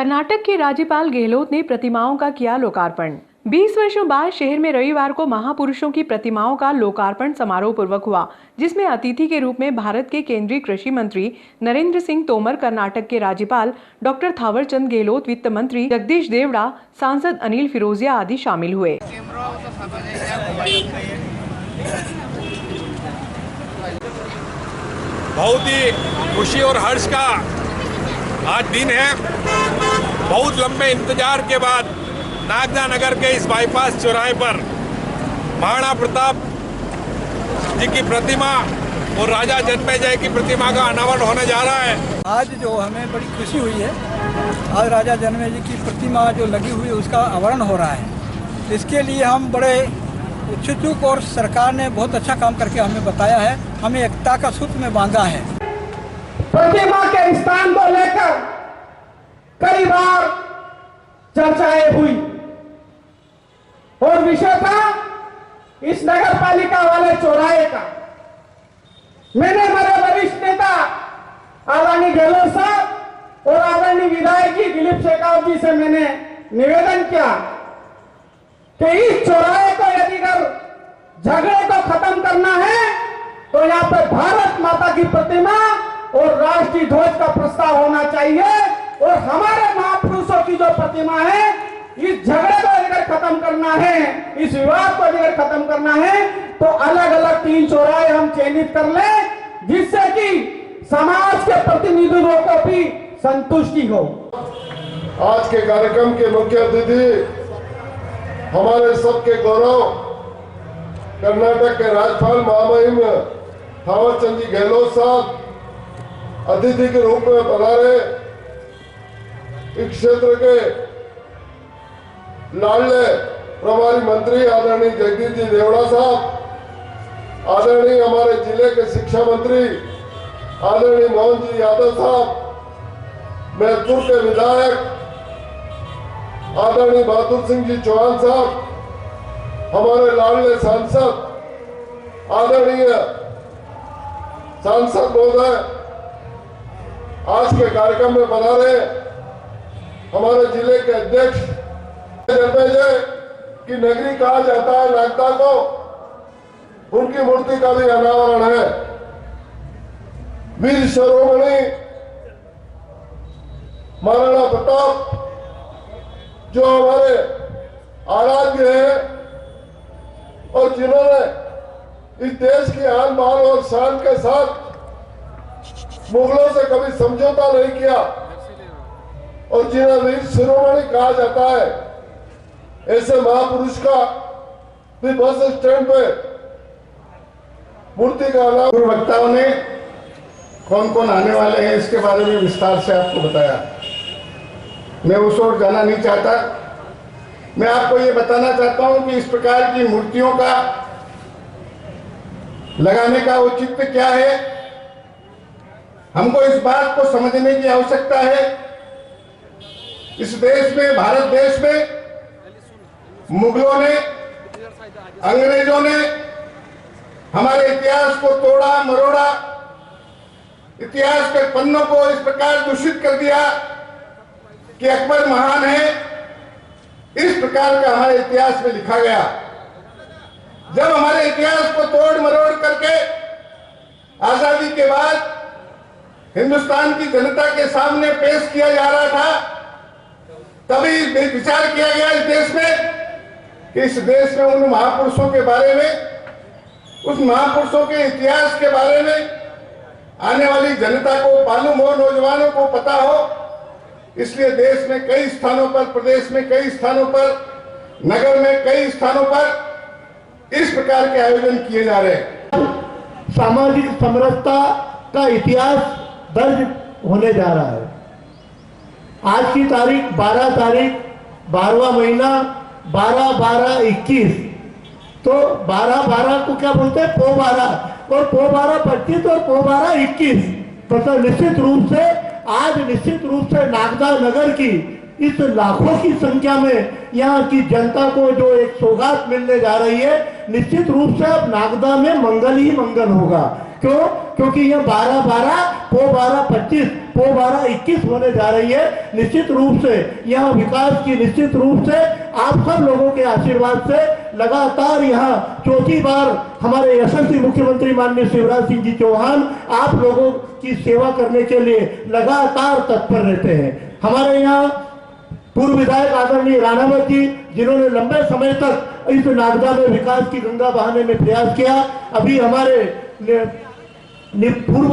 कर्नाटक के राज्यपाल गहलोत ने प्रतिमाओं का किया लोकार्पण। 20 वर्षों बाद शहर में रविवार को महापुरुषों की प्रतिमाओं का लोकार्पण समारोह पूर्वक हुआ, जिसमें अतिथि के रूप में भारत के केंद्रीय कृषि मंत्री नरेंद्र सिंह तोमर, कर्नाटक के राज्यपाल डॉक्टर थावरचंद गहलोत, वित्त मंत्री जगदीश देवड़ा, सांसद अनिल फिरोजिया आदि शामिल हुए। बहुत ही खुशी और हर्ष का आज दिन है। बहुत लंबे इंतजार के बाद नागदा नगर के इस बाईपास चौराहे पर महाराणा प्रताप जी की प्रतिमा और राजा जन्मेजय की प्रतिमा का अनावरण होने जा रहा है। आज जो हमें बड़ी खुशी हुई है, आज राजा जन्मेजय की प्रतिमा जो लगी हुई है उसका अनावरण हो रहा है। इसके लिए हम बड़े उत्सुक और सरकार ने बहुत अच्छा काम करके हमें बताया है, हमें एकता का सूत्र में बांधा है। प्रतिमा के स्थान को लेकर कई बार चर्चाएं हुई और विषय था इस नगर पालिका वाले चौराहे का। मैंने हमारे वरिष्ठ नेता आदरणीय गहलोत साहब और आदरणीय विधायक जी दिलीप शेखावत जी से मैंने निवेदन किया कि इस चौराहे को यदि झगड़े को खत्म करना है तो यहाँ पे भारत माता की प्रतिमा और राष्ट्रीय ध्वज का प्रस्ताव होना चाहिए और हमारे महापुरुषों की जो प्रतिमा है, इस झगड़े को अगर खत्म करना है, इस विवाद को अगर खत्म करना है तो अलग अलग 3 चौराहे हम चिन्हित कर लें, जिससे कि समाज के प्रतिनिधियों को भी संतुष्टि हो। आज के कार्यक्रम के मुख्य अतिथि हमारे सबके गौरव कर्नाटक के राज्यपाल महामहिम थावरचंद जी गहलोत साहब अतिथि के रूप में पधारे। इस क्षेत्र के लाडले प्रभारी मंत्री आदरणीय जगदीश जी देवड़ा साहब, आदरणीय हमारे जिले के शिक्षा मंत्री आदरणीय मोहन जी यादव साहब, मैदपुर के विधायक आदरणीय बहादुर सिंह जी चौहान साहब, हमारे लाडले सांसद आदरणीय सांसद महोदय, आज के कार्यक्रम में पधारे हमारे जिले के अध्यक्ष जन्मेजय की नगरी कहा जाता है नागदा को, उनकी मूर्ति का भी अनावरण है। वीर शिरोमणि महाराणा प्रताप जो हमारे आराध्य हैं और जिन्होंने इस देश की आन बान और शान के साथ मुगलों से कभी समझौता नहीं किया और जिन्हें वीर शिरोमणि कहा जाता है, ऐसे महापुरुष का भी बस स्टैंड पे मूर्ति का अनावरण। वक्ताओं ने कौन कौन आने वाले हैं इसके बारे में विस्तार से आपको बताया, मैं उस ओर जाना नहीं चाहता। मैं आपको ये बताना चाहता हूं कि इस प्रकार की मूर्तियों का लगाने का औचित्य क्या है। हमको इस बात को समझने की आवश्यकता है, इस देश में, भारत देश में मुगलों ने, अंग्रेजों ने हमारे इतिहास को तोड़ा मरोड़ा, इतिहास के पन्नों को इस प्रकार दूषित कर दिया कि अकबर महान है, इस प्रकार का हमारे इतिहास में लिखा गया। जब हमारे इतिहास को तोड़ मरोड़ करके आजादी के बाद हिंदुस्तान की जनता के सामने पेश किया जा रहा था, तभी विचार किया गया इस देश में कि इस देश में उन महापुरुषों के बारे में, उस महापुरुषों के इतिहास के बारे में आने वाली जनता को मालूम हो, नौजवानों को पता हो। इसलिए देश में कई स्थानों पर, प्रदेश में कई स्थानों पर, नगर में कई स्थानों पर इस प्रकार के आयोजन किए जा रहे हैं। सामाजिक समरसता का इतिहास दर्ज होने जा रहा है। आज की तारीख 12 तारीख 12वां महीना 12-12-21, तो 12-12 को क्या बोलते हैं, पो 12, और पो 12-25 और पो 12-21। तो निश्चित रूप से आज निश्चित रूप से नागदा नगर की इस लाखों की संख्या में यहाँ की जनता को जो एक सौगात मिलने जा रही है, निश्चित रूप से अब नागदा में मंगल ही मंगल होगा। क्यों? क्योंकि ये 12-12 पो 12-25 2012-21 होने जा रही है। निश्चित रूप से यहाँ विकास की निश्चित रूप से आप सब लोगों के आशीर्वाद से लगातार यहाँ चौथी बार हमारे यशस्वी मुख्यमंत्री माननीय शिवराज सिंह जी चौहान आप लोगों की सेवा करने के लिए लगातार तत्पर रहते हैं। हमारे यहाँ पूर्व विधायक आदरणीय राणावत जी, जिन्होंने लंबे समय तक इस नागदा में विकास की गंगा बहाने में प्रयास किया। अभी हमारे पूर्व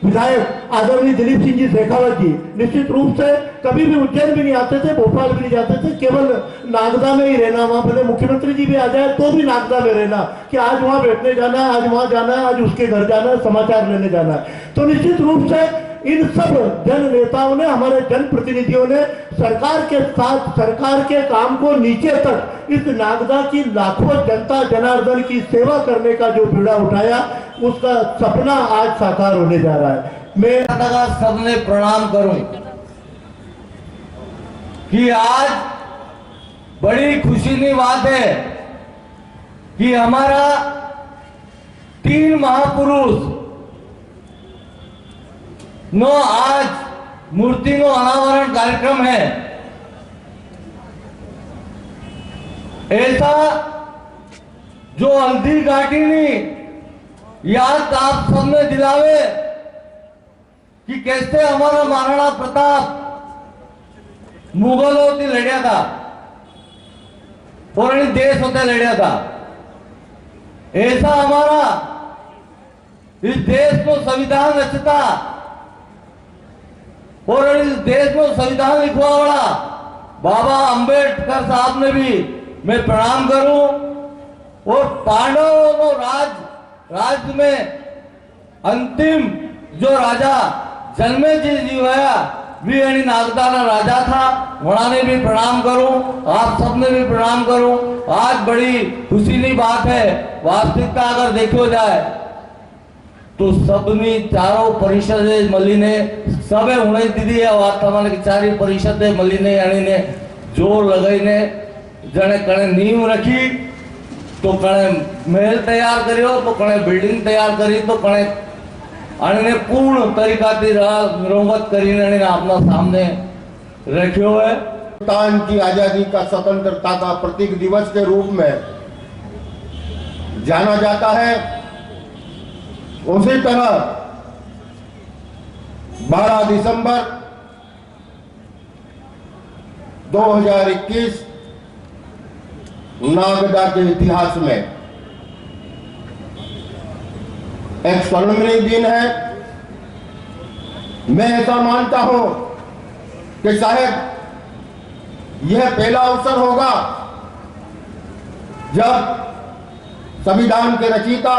विधायक आदरणीय दिलीप सिंह जी शेखावत जी निश्चित रूप से कभी भी उज्जैन भी नहीं आते थे, भोपाल भी नहीं जाते थे, केवल नागदा में ही रहना। वहां भले मुख्यमंत्री जी भी आ जाए तो भी नागदा में रहना कि आज वहां बैठने जाना है, आज वहां जाना है, आज उसके घर जाना है, समाचार लेने जाना है। तो निश्चित रूप से इन सब जन नेताओं ने, हमारे जनप्रतिनिधियों ने सरकार के साथ सरकार के काम को नीचे तक इस नागदा की लाखों जनता जनार्दन की सेवा करने का जो बीड़ा उठाया, उसका सपना आज साकार होने जा रहा है। मैं सबने प्रणाम करूं कि आज बड़ी खुशी की बात है कि हमारा 3 महापुरुष नो आज मूर्ति नो अनावरण कार्यक्रम है। ऐसा जो हल्दी घाटी ने याद आप सबने दिलावे कि कैसे हमारा महाराणा प्रताप मुगलों से लड़िया था और देश होते लड़िया था। ऐसा हमारा इस देश को संविधान रचता और इस देश में संविधान लिखवा वाला बाबा अंबेडकर साहब ने भी मैं प्रणाम करूं। और पांडवों राज्य में अंतिम जो राजा जन्मे जी हुआ भी नागदा राजा था, उन्होंने भी प्रणाम करूं, आप सबने भी प्रणाम करूं। आज बड़ी खुशी की बात है। वास्तविकता अगर देखो जाए तो सबनी चारों परिषदे मळीने सबे उणे दीदी आ वात तमारे की चारी परिषदे मळीने अणीने जोर लगाईने जणे कणे नींव रखी तो कणे महल तैयार कर्यो तो कणे बिल्डिंग तैयार करी तो कणे अणीने पूर्ण तरीकाथी रोगत करीने अणीने आपना सामने रख्यो है। हिंदुस्तान की आजादी का, स्वतंत्रता का प्रतीक दिवस के रूप में जाना जाता है। उसी तरह 12 दिसंबर 2021 नागदा के इतिहास में एक स्वर्णिम दिन है। मैं ऐसा मानता हूं कि शायद यह पहला अवसर होगा जब संविधान के रचयिता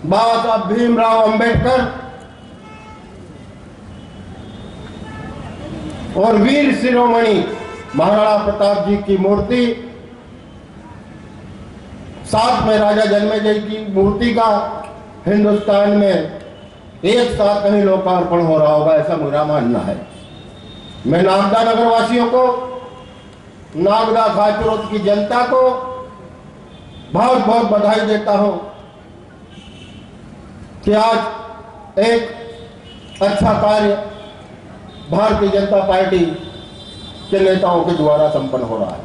बाबा साहब भीमराव अंबेडकर और वीर शिरोमणि महाराणा प्रताप जी की मूर्ति, साथ में राजा जन्मेजय की मूर्ति का हिंदुस्तान में एक साथ कहीं लोकार्पण हो रहा होगा, ऐसा मेरा मानना है। मैं नागदा नगर वासियों को, नागदा खाचरोद की जनता को बहुत बहुत बधाई देता हूं कि आज एक अच्छा कार्य भारतीय जनता पार्टी के नेताओं के द्वारा संपन्न हो रहा है।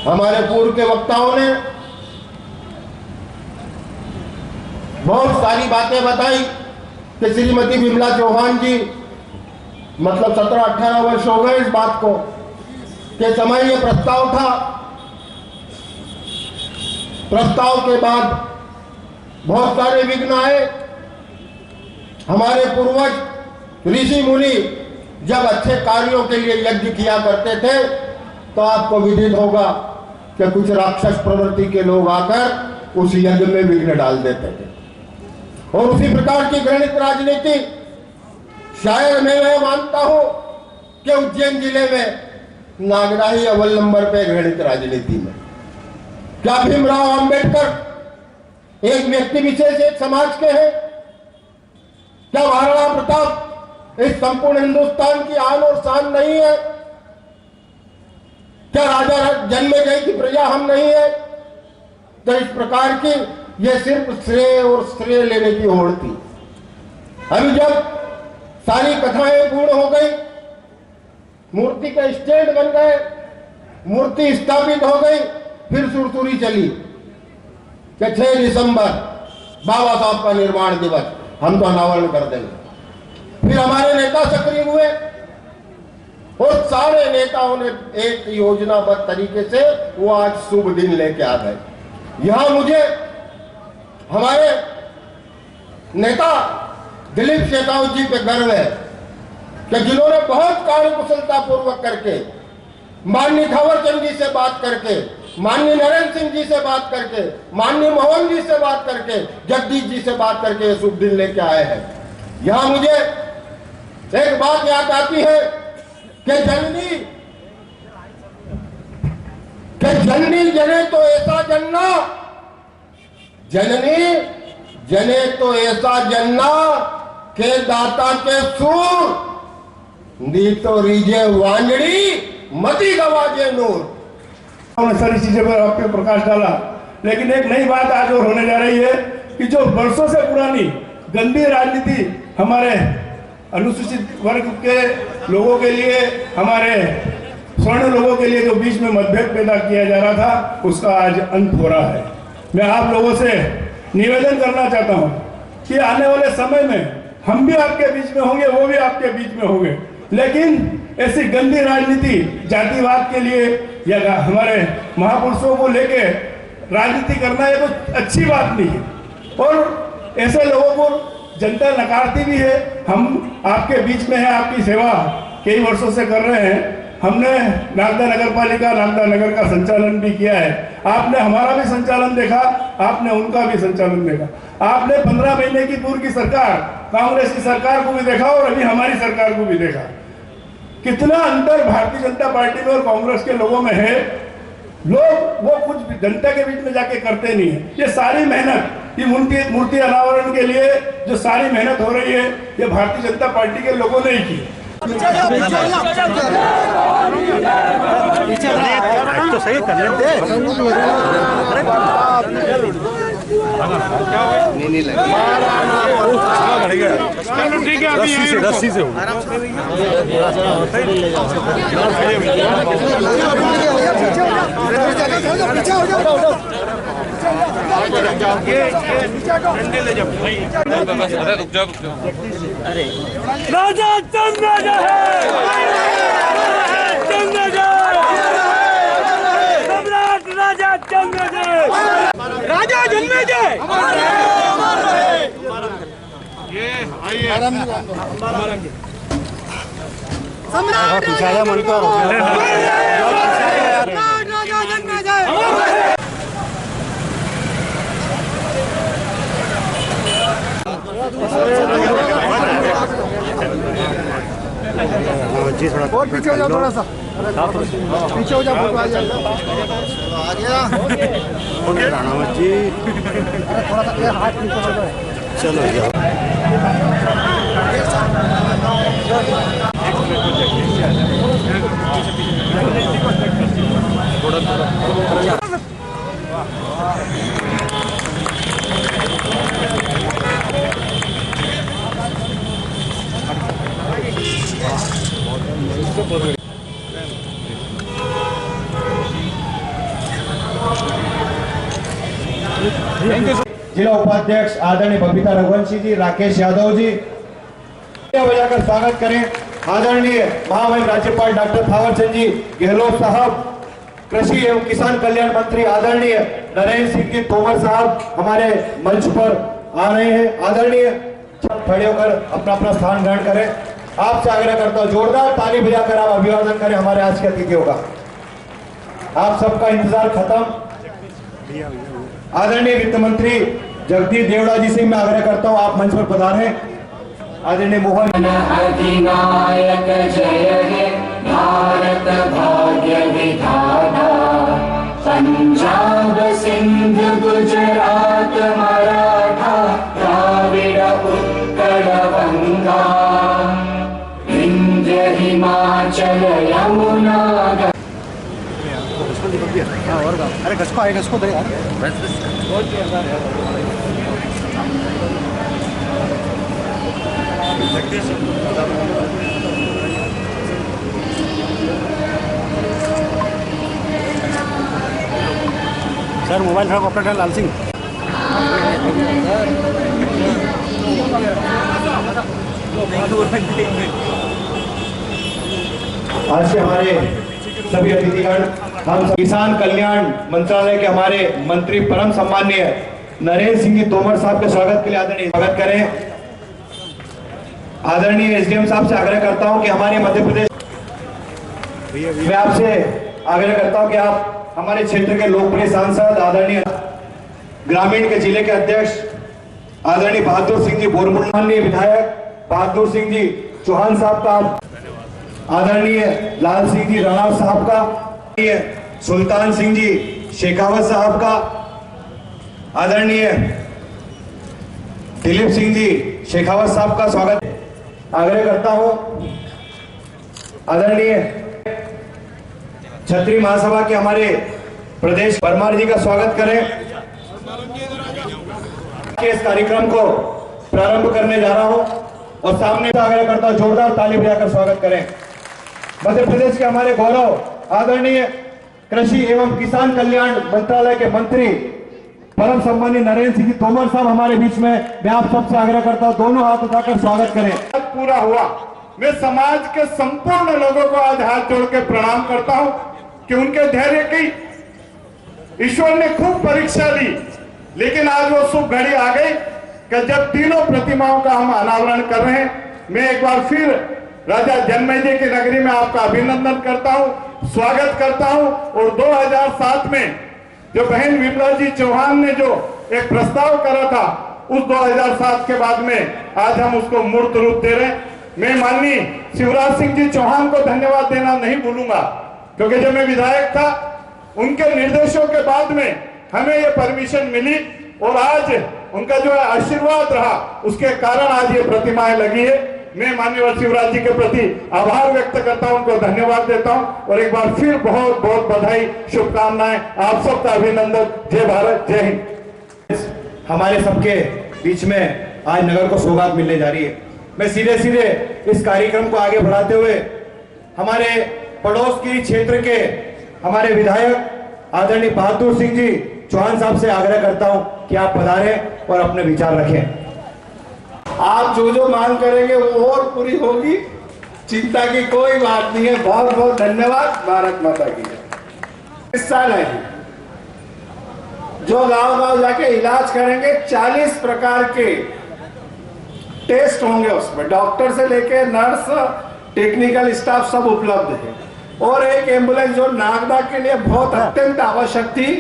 हमारे पूर्व के वक्ताओं ने बहुत सारी बातें बताई कि श्रीमती विमला चौहान जी, मतलब 17-18 वर्ष हो गए इस बात को के समय ये प्रस्ताव था। प्रस्ताव के बाद बहुत सारे विघ्न आए। हमारे पूर्वज ऋषि मुनि जब अच्छे कार्यों के लिए यज्ञ किया करते थे तो आपको विदित होगा कि कुछ राक्षस प्रवृत्ति के लोग आकर उस यज्ञ में विघ्न डाल देते थे। और उसी प्रकार की घृणित राजनीति शायद मैं यह मानता हूं कि उज्जैन जिले में नागदा ही अव्वल नंबर पे घृणित राजनीति में। क्या भीमराव अंबेडकर एक व्यक्ति विशेष, एक समाज के हैं? क्या महाराणा प्रताप इस संपूर्ण हिंदुस्तान की आन और शान नहीं है? क्या राजा जन्मेजय की प्रजा हम नहीं है? तो इस प्रकार की यह सिर्फ श्रेय और श्रेय लेने की होड़ थी। अभी जब सारी कथाएं पूर्ण हो गई, मूर्ति का स्टैंड बन गए, मूर्ति स्थापित हो गई, फिर सुरसुरी चली कि 6 दिसंबर बाबा साहब का निर्माण दिवस, हम तो अनावरण कर देंगे। फिर हमारे नेता सक्रिय हुए और सारे नेताओं ने एक योजनाबद्ध तरीके से वो आज शुभ दिन लेके आ गए। यहां मुझे हमारे नेता दिलीप शेखावत जी पे गर्व है कि जिन्होंने बहुत कार्यकुशलता पूर्वक करके, माननीय थावरचंद जी से बात करके, माननीय नरेंद्र सिंह जी से बात करके, माननीय मोहन जी से बात करके, जगदीश जी से बात करके ये शुभ दिन लेके आए हैं। यहां मुझे एक बात याद आती है कि जननी जने तो ऐसा जनना, जननी जने तो ऐसा जनना के दाता के सूर दी तो रीजे वांजड़ी मती गवाजे नूर। उन्होंने सारी चीजें पर आप पे प्रकाश डाला, लेकिन एक नई बात आज और होने जा रही है कि जो वर्षों से पुरानी गंदी राजनीति हमारे अनुसूचित वर्ग के लोगों के लिए, हमारे स्वर्ण लोगों के लिए जो बीच में मतभेद पैदा किया जा रहा था, उसका आज अंत हो रहा है। मैं आप लोगों से निवेदन करना चाहता हूं कि आने वाले समय में हम भी आपके बीच में होंगे, वो भी आपके बीच में होंगे, लेकिन ऐसी गंदी राजनीति जातिवाद के लिए या हमारे महापुरुषों को लेके राजनीति करना ये कुछ अच्छी बात नहीं है और ऐसे लोगों को जनता नकारती भी है। हम आपके बीच में है, आपकी सेवा कई वर्षों से कर रहे हैं। हमने नागदा नगर पालिका, नागदा नगर का संचालन भी किया है। आपने हमारा भी संचालन देखा, आपने उनका भी संचालन देखा। आपने 15 महीने की पूर्व की सरकार, कांग्रेस की सरकार को भी देखा और अभी हमारी सरकार को भी देखा। कितना अंतर भारतीय जनता पार्टी में और कांग्रेस के लोगों में है। लोग वो कुछ भी जनता के बीच में जाके करते नहीं है। ये सारी मेहनत, ये मूर्ति अनावरण के लिए जो सारी मेहनत हो रही है, ये भारतीय जनता पार्टी के लोगों ने ही की। तो सही करने दे। नहीं लगा। ठीक है, अभी रस्सी से होगा। राजा चंद राजा है, चंद राजा, सम्राट राजा चंद राजा जन्मे जय। सम्राट राजा जन्मे जय। जी थोड़ा और पीछे हो जाओ, थोड़ा सा पीछे हो जाओ, फोटो आ जाएगा। आ गया ओके राणावत जी, थोड़ा सा हाथ नीचे हो जाए। चलो जाओ। जिला उपाध्यक्ष आदरणीय बबीता रघुवंशी जी, राकेश यादव जी, बजाकर स्वागत करें। आदरणीय महामहिम राज्यपाल डॉक्टर थावरचंद जी गहलोत साहब, कृषि एवं किसान कल्याण मंत्री आदरणीय नरेंद्र सिंह जी तोमर साहब हमारे मंच पर आ रहे हैं। आदरणीय खड़े होकर अपना अपना स्थान ग्रहण करें। आपसे आग्रह करता हूं जोरदार ताली बजाकर आप अभिवादन करें हमारे आज के अतिथियों का। आप सबका इंतजार खत्म। आदरणीय वित्त मंत्री जगदीश देवड़ा जी से मैं आग्रह करता हूं आप मंच पर पधारें। आदरणीय मोहन अधिनायक जय हे भारत भाग्य विधाता, पंजाब सिंध गुजरात मराठा द्राविड़ उत्कल गंगा, विंध्य हिमाचल यमुना। अरे गसको आए, गसको दे यार। सर मोबाइल ट्रक ऑपरेटर लाल सिंह। आज के हमारे सभी अतिथिगण, हम किसान कल्याण मंत्रालय के हमारे मंत्री परम सम्माननीय नरेंद्र सिंह जी तोमर साहब के स्वागत के लिए आदरणीय स्वागत करें। आदरणीय एसडीएम साहब से आग्रह करता हूं कि हमारे मध्य प्रदेश, मैं आपसे आग्रह करता हूं कि आप हमारे क्षेत्र के लोकप्रिय सांसद आदरणीय ग्रामीण के जिले के अध्यक्ष आदरणीय बहादुर सिंह जी बोरमुल, माननीय विधायक बहादुर सिंह जी चौहान साहब का, आदरणीय लाल सिंह जी राणा साहब का, सुल्तान सिंह जी शेखावत साहब का, आदरणीय दिलीप सिंह जी शेखावत साहब का स्वागत आग्रह करता हूं। आदरणीय छत्री महासभा के हमारे प्रदेश परमार जी का स्वागत करें। इस कार्यक्रम को प्रारंभ करने जा रहा हूं और सामने आग्रह करता हूं जोरदार ताली बजाकर स्वागत करें। मध्य प्रदेश के हमारे गौरव आदरणीय कृषि एवं किसान कल्याण मंत्रालय के मंत्री परम सम्मानीय नरेंद्र सिंह तोमर साहब हमारे बीच में, मैं आप सबसे आग्रह करता हूं दोनों हाथ उठाकर स्वागत करें। पूरा हुआ, मैं समाज के संपूर्ण लोगों को आज हाथ जोड़ के प्रणाम करता हूं कि उनके धैर्य की ईश्वर ने खूब परीक्षा ली, लेकिन आज वो शुभ घड़ी आ गई कि जब तीनों प्रतिमाओं का हम अनावरण कर रहे हैं। मैं एक बार फिर राजा जन्मेजय की नगरी में आपका अभिनंदन करता हूं, स्वागत करता हूं। और 2007 में जो बहन विमला जी चौहान ने जो एक प्रस्ताव करा था, उस 2007 के बाद में आज हम उसको मूर्त रूप दे रहे हैं। मैं माननीय शिवराज सिंह जी चौहान को धन्यवाद देना नहीं भूलूंगा, क्योंकि जब मैं विधायक था उनके निर्देशों के बाद में हमें ये परमिशन मिली और आज उनका जो आशीर्वाद रहा, उसके कारण आज ये प्रतिमाएं लगी है। मैं माननीय शिवराज जी के प्रति आभार व्यक्त करता हूं, उनको धन्यवाद देता हूं और एक बार फिर बहुत बहुत बधाई, शुभकामनाएं, आप सबका अभिनंदन। जय भारत, जय हिंद। हमारे सबके बीच में आज नगर को सौगात मिलने जा रही है। मैं सीधे सीधे इस कार्यक्रम को आगे बढ़ाते हुए हमारे पड़ोस की क्षेत्र के हमारे विधायक आदरणीय बहादुर सिंह जी चौहान साहब से आग्रह करता हूं कि आप पधारें और अपने विचार रखें। आप जो जो मांग करेंगे वो और पूरी होगी, चिंता की कोई बात नहीं है। बहुत बहुत धन्यवाद। भारत माता की जय। इस साल है जो गांव गांव जाके इलाज करेंगे, 40 प्रकार के टेस्ट होंगे उसमें, डॉक्टर से लेके नर्स, टेक्निकल स्टाफ सब उपलब्ध है। और एक एम्बुलेंस जो नागदा के लिए बहुत अत्यंत आवश्यक थी,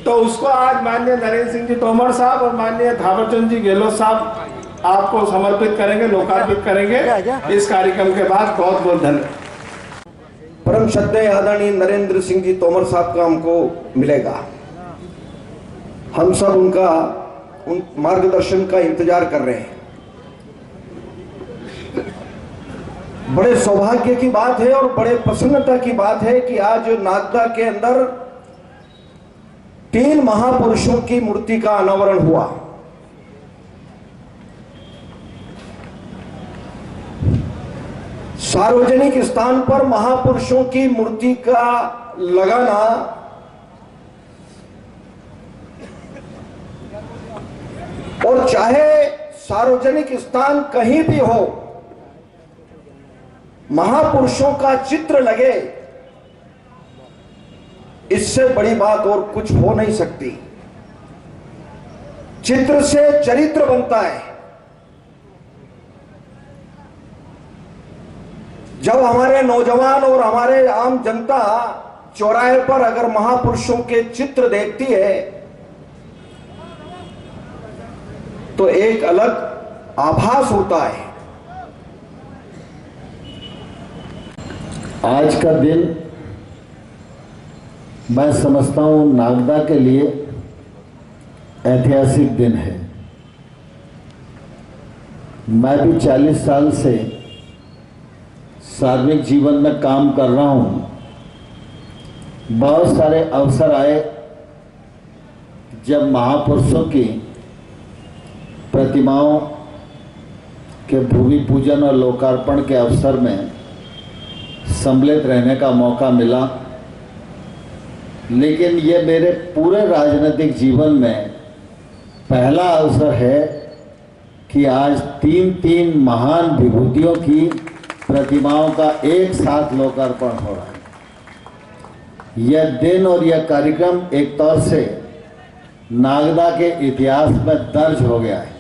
तो उसको आज माननीय नरेंद्र सिंह जी तोमर साहब और माननीय थावरचंद जी गहलोत साहब आपको समर्पित करेंगे, लोकार्पित करेंगे इस कार्यक्रम के बाद। बहुत बहुत धन्यवाद। परम श्रद्धेय आदरणीय नरेंद्र सिंह जी तोमर साहब का हमको मिलेगा। हम सब उन मार्गदर्शन का इंतजार कर रहे हैं। बड़े सौभाग्य की बात है और बड़े प्रसन्नता की बात है कि आज नागदा के अंदर 3 महापुरुषों की मूर्ति का अनावरण हुआ। सार्वजनिक स्थान पर महापुरुषों की मूर्ति का लगाना और चाहे सार्वजनिक स्थान कहीं भी हो, महापुरुषों का चित्र लगे, इससे बड़ी बात और कुछ हो नहीं सकती। चित्र से चरित्र बनता है। जब हमारे नौजवान और हमारे आम जनता चौराहे पर अगर महापुरुषों के चित्र देखती है तो एक अलग आभास होता है। आज का दिन मैं समझता हूं नागदा के लिए ऐतिहासिक दिन है। मैं भी 40 साल से सार्वजनिक जीवन में काम कर रहा हूं। बहुत सारे अवसर आए जब महापुरुषों की प्रतिमाओं के भूमि पूजन और लोकार्पण के अवसर में सम्मिलित रहने का मौका मिला, लेकिन ये मेरे पूरे राजनीतिक जीवन में पहला अवसर है कि आज तीन महान विभूतियों की प्रतिमाओं का एक साथ लोकार्पण हो रहा है। यह दिन और यह कार्यक्रम एक तौर से नागदा के इतिहास में दर्ज हो गया है।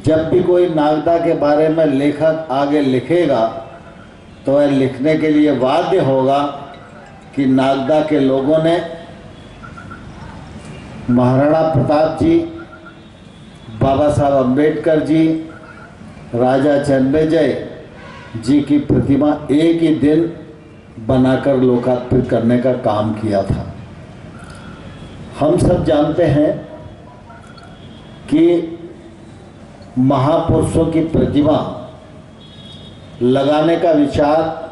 जब भी कोई नागदा के बारे में लेखक आगे लिखेगा तो वह लिखने के लिए बाध्य होगा कि नागदा के लोगों ने महाराणा प्रताप जी, बाबा साहब अम्बेडकर जी, राजा जन्मेजय जी की प्रतिमा एक ही दिन बनाकर लोकार्पित करने का काम किया था। हम सब जानते हैं कि महापुरुषों की प्रतिमा लगाने का विचार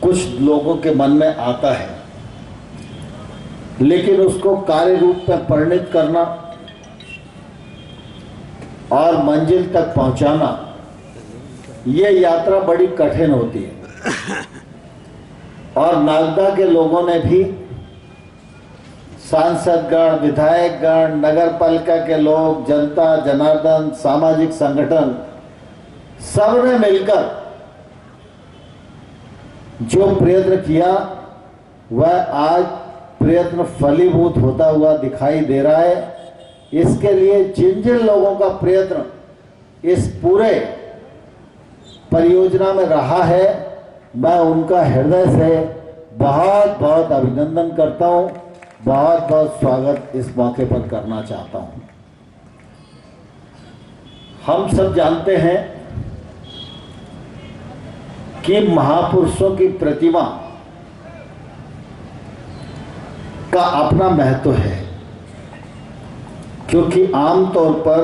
कुछ लोगों के मन में आता है, लेकिन उसको कार्य रूप में परिणित करना और मंजिल तक पहुंचाना, ये यात्रा बड़ी कठिन होती है। और नागदा के लोगों ने भी, सांसदगण, विधायकगण, नगर पालिका के लोग, जनता जनार्दन, सामाजिक संगठन, सबने मिलकर जो प्रयत्न किया वह आज प्रयत्न फलीभूत होता हुआ दिखाई दे रहा है। इसके लिए जिन जिन लोगों का प्रयत्न इस पूरे परियोजना में रहा है, मैं उनका हृदय से बहुत बहुत अभिनंदन करता हूं, बहुत बहुत स्वागत इस मौके पर करना चाहता हूं। हम सब जानते हैं कि महापुरुषों की प्रतिमा का अपना महत्व है, क्योंकि आमतौर पर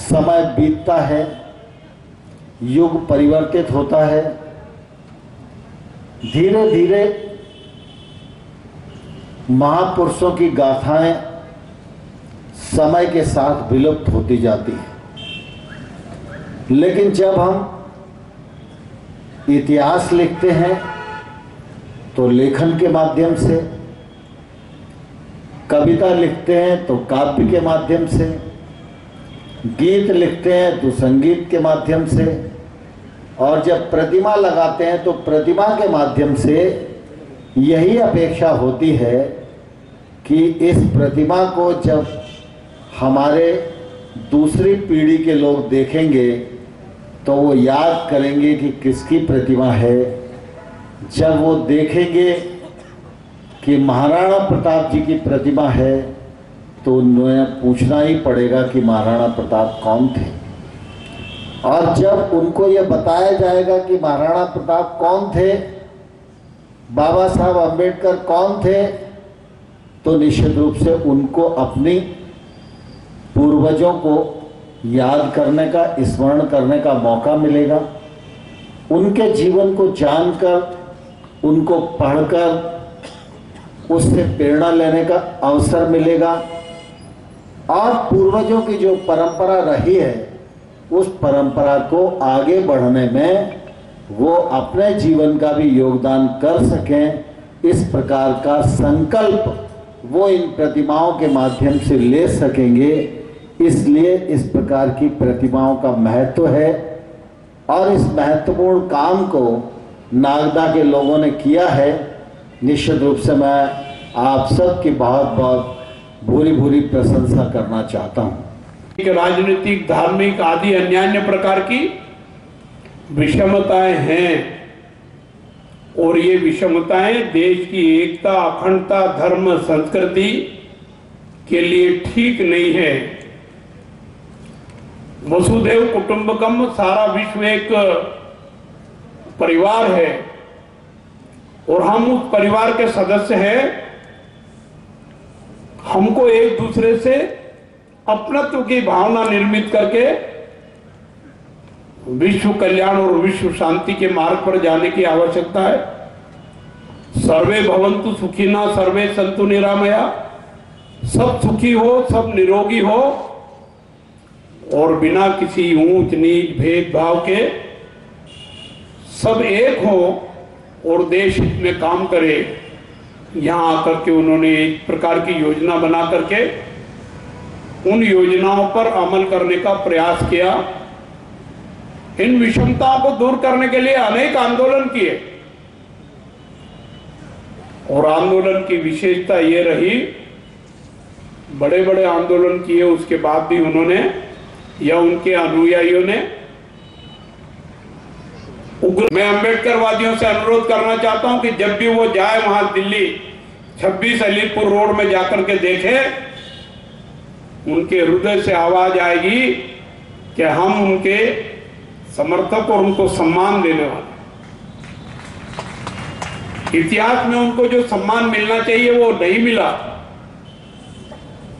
समय बीतता है, युग परिवर्तित होता है, धीरे धीरे महापुरुषों की गाथाएं समय के साथ विलुप्त होती जाती हैं। लेकिन जब हम इतिहास लिखते हैं तो लेखन के माध्यम से, कविता लिखते हैं तो काव्य के माध्यम से, गीत लिखते हैं तो संगीत के माध्यम से, और जब प्रतिमा लगाते हैं तो प्रतिमा के माध्यम से यही अपेक्षा होती है कि इस प्रतिमा को जब हमारे दूसरी पीढ़ी के लोग देखेंगे तो वो याद करेंगे कि किसकी प्रतिमा है। जब वो देखेंगे कि महाराणा प्रताप जी की प्रतिमा है तो उन्हें पूछना ही पड़ेगा कि महाराणा प्रताप कौन थे। और जब उनको ये बताया जाएगा कि महाराणा प्रताप कौन थे, बाबा साहब अम्बेडकर कौन थे, तो निश्चित रूप से उनको अपनी पूर्वजों को याद करने का, स्मरण करने का मौका मिलेगा। उनके जीवन को जानकर, उनको पढ़कर उससे प्रेरणा लेने का अवसर मिलेगा, और पूर्वजों की जो परंपरा रही है उस परंपरा को आगे बढ़ने में वो अपने जीवन का भी योगदान कर सकें। इस प्रकार का संकल्प वो इन प्रतिमाओं के माध्यम से ले सकेंगे। इसलिए इस प्रकार की प्रतिमाओं का महत्व है, और इस महत्वपूर्ण काम को नागदा के लोगों ने किया है। निश्चित रूप से मैं आप सब की बहुत बहुत भूरी भूरी प्रशंसा करना चाहता हूँ। राजनीतिक, धार्मिक आदि अन्य प्रकार की विषमताएं हैं, और ये विषमताएं देश की एकता, अखंडता, धर्म, संस्कृति के लिए ठीक नहीं है। वसुधैव कुटुंबकम, सारा विश्व एक परिवार है और हम उस परिवार के सदस्य हैं। हमको एक दूसरे से अपनत्व की भावना निर्मित करके विश्व कल्याण और विश्व शांति के मार्ग पर जाने की आवश्यकता है। सर्वे भवन्तु सुखिनः, सर्वे सन्तु निरामया, सब सुखी हो, सब निरोगी हो, और बिना किसी ऊंच नीच भेदभाव के सब एक हो और देश हित में काम करे, यहाँ आकर के उन्होंने एक प्रकार की योजना बना करके उन योजनाओं पर अमल करने का प्रयास किया। इन विषमताओं को दूर करने के लिए अनेक आंदोलन किए और आंदोलन की विशेषता ये रही, बड़े बड़े आंदोलन किए उसके बाद भी उन्होंने या उनके अनुयायियों ने मैं अम्बेडकरवादियों से अनुरोध करना चाहता हूं कि जब भी वो जाए वहां दिल्ली 26 अलीपुर रोड में जाकर के देखे, उनके हृदय से आवाज आएगी कि हम उनके समर्थक और उनको सम्मान देने वाले। इतिहास में उनको जो सम्मान मिलना चाहिए वो नहीं मिला।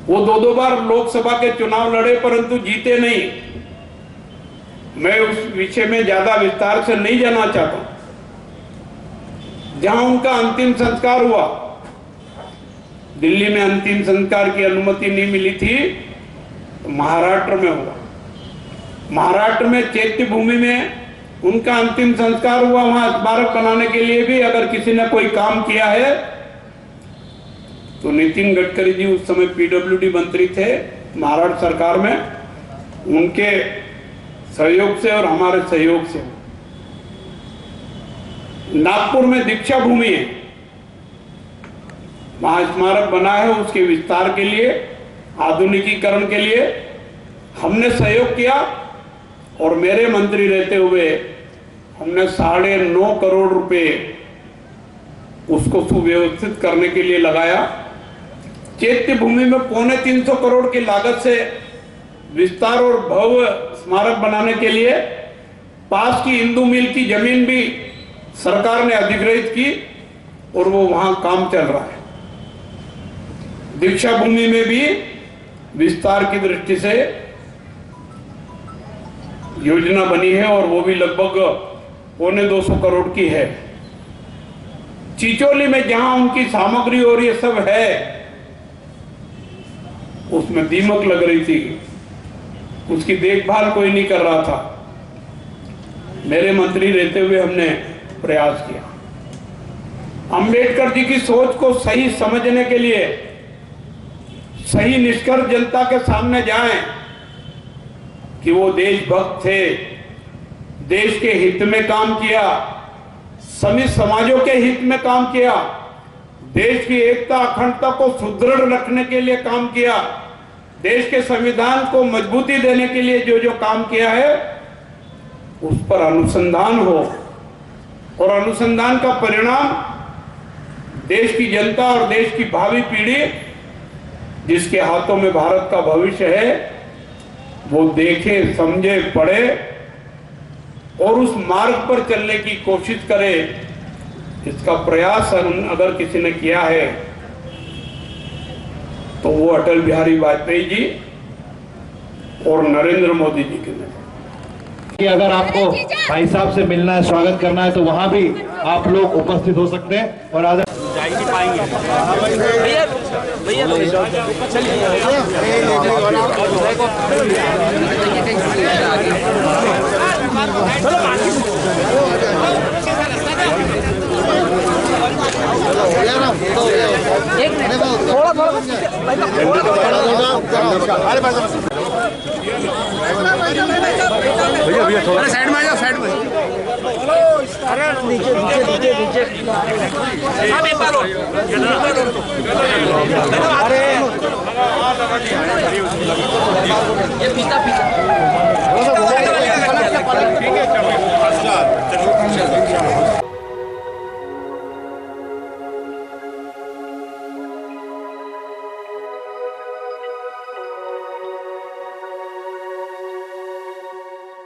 वो दो बार लोकसभा के चुनाव लड़े परंतु जीते नहीं। मैं उस विषय में ज्यादा विस्तार से नहीं जाना चाहता। जहां उनका अंतिम संस्कार हुआ, दिल्ली में अंतिम संस्कार की अनुमति नहीं मिली थी, तो महाराष्ट्र में हुआ। महाराष्ट्र में चैत्य भूमि में उनका अंतिम संस्कार हुआ। वहां स्मारक बनाने के लिए भी अगर किसी ने कोई काम किया है तो नितिन गडकरी जी उस समय पीडब्ल्यूडी मंत्री थे महाराष्ट्र सरकार में, उनके सहयोग से और हमारे सहयोग से। नागपुर में दीक्षा भूमि है, वहां स्मारक बना है, उसके विस्तार के लिए, आधुनिकीकरण के लिए हमने सहयोग किया और मेरे मंत्री रहते हुए हमने 9.5 करोड़ रुपए उसको सुव्यवस्थित करने के लिए लगाया। चैत्य भूमि में 325 करोड़ की लागत से विस्तार और भव्य स्मारक बनाने के लिए पास की इंदू मिल की जमीन भी सरकार ने अधिग्रहित की और वो वहां काम चल रहा है। दीक्षा भूमि में भी विस्तार की दृष्टि से योजना बनी है और वो भी लगभग 225 करोड़ की है। चिचोली में जहां उनकी सामग्री और ये सब है, उसमें दीमक लग रही थी, उसकी देखभाल कोई नहीं कर रहा था। मेरे मंत्री रहते हुए हमने प्रयास किया। अंबेडकर जी की सोच को सही समझने के लिए सही निष्कर्ष जनता के सामने जाएं कि वो देशभक्त थे, देश के हित में काम किया, सभी समाजों के हित में काम किया, देश की एकता अखंडता को सुदृढ़ रखने के लिए काम किया, देश के संविधान को मजबूती देने के लिए जो जो काम किया है उस पर अनुसंधान हो और अनुसंधान का परिणाम देश की जनता और देश की भावी पीढ़ी जिसके हाथों में भारत का भविष्य है वो देखे, समझे, पढ़े और उस मार्ग पर चलने की कोशिश करे। इसका प्रयास अगर किसी ने किया है तो वो अटल बिहारी वाजपेयी जी और नरेंद्र मोदी जी के नेतृत्व। कि अगर आपको भाई साहब से मिलना है, स्वागत करना है तो वहां भी आप लोग उपस्थित हो सकते हैं और आदर जा ही नहीं पाएंगे भैया भैया थोड़ा साइड में आ जाओ, साइड में। अरे नीचे नीचे नीचे नीचे अरे ये पीता पीता